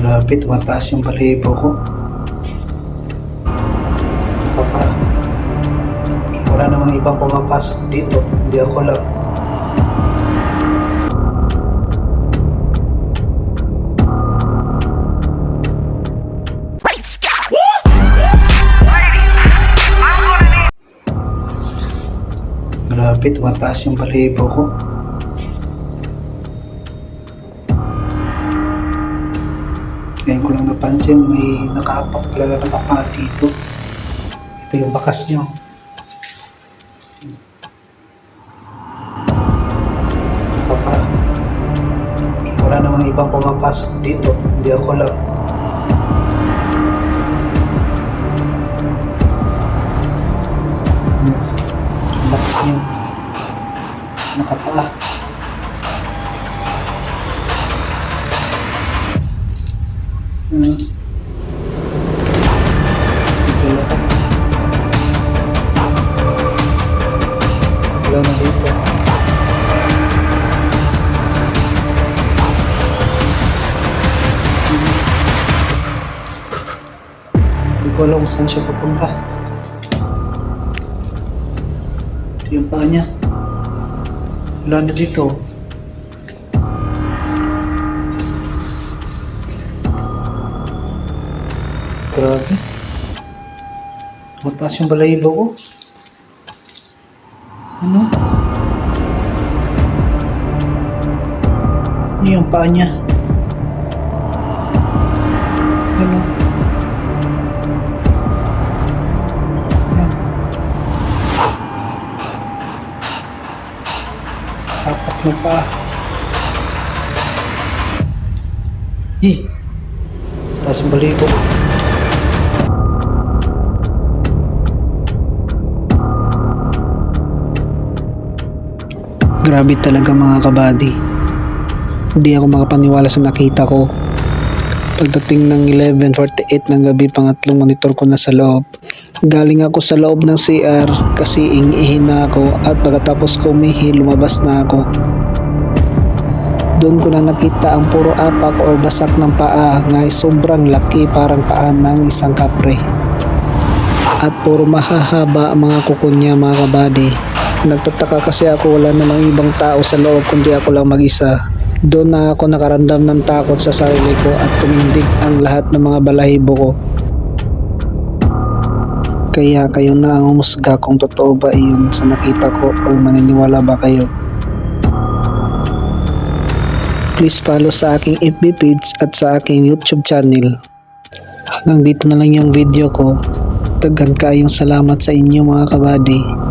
Grabe, tumataas yung balahibo ko. Baka pa, wala namang ibang pumapasok dito, hindi ako lang. Grabe, tumataas yung balahibo ko. Ngayon ko lang napansin, may nakaapak pala na nakapangat dito. Ito yung bakas nyo. Baka pa, wala namang ibang pumapasok dito, hindi ako lang. Yung bakas nyo. Nakapaa. Wala na dito. Hindi ko alam kung saan siya papunta. Ito yung paa niya. Wala na dito. Grabe. Mataas yung balahibo ko. Ano? Ano yung paa niya? Ano? Ayan. Apat na paa. Mataas yung balahibo ko. Grabe talaga mga kabady. Hindi ako makapaniwala sa nakita ko. Pagdating ng 11:48 ng gabi, pangatlong monitor ko na sa loob. Galing ako sa loob ng CR kasi ihihin na ako at pagkatapos ko umihi, lumabas na ako. Doon ko na nakita ang puro apak or basak ng paa nga sobrang laki, parang paa ng isang kapre. At puro mahahaba ang mga kuko niya mga kabady. Nagtataka kasi ako, wala namang ibang tao sa loob kundi ako lang mag-isa. Doon na ako nakaramdam ng takot sa sarili ko at tumindig ang lahat ng mga balahibo ko. Kaya kayo na ang umusga kung totoo ba iyon sa nakita ko o maniniwala ba kayo. Please follow sa aking FB page at sa aking YouTube channel. Hanggang dito na lang yung video ko. Daghan kayong salamat sa inyo mga kabady.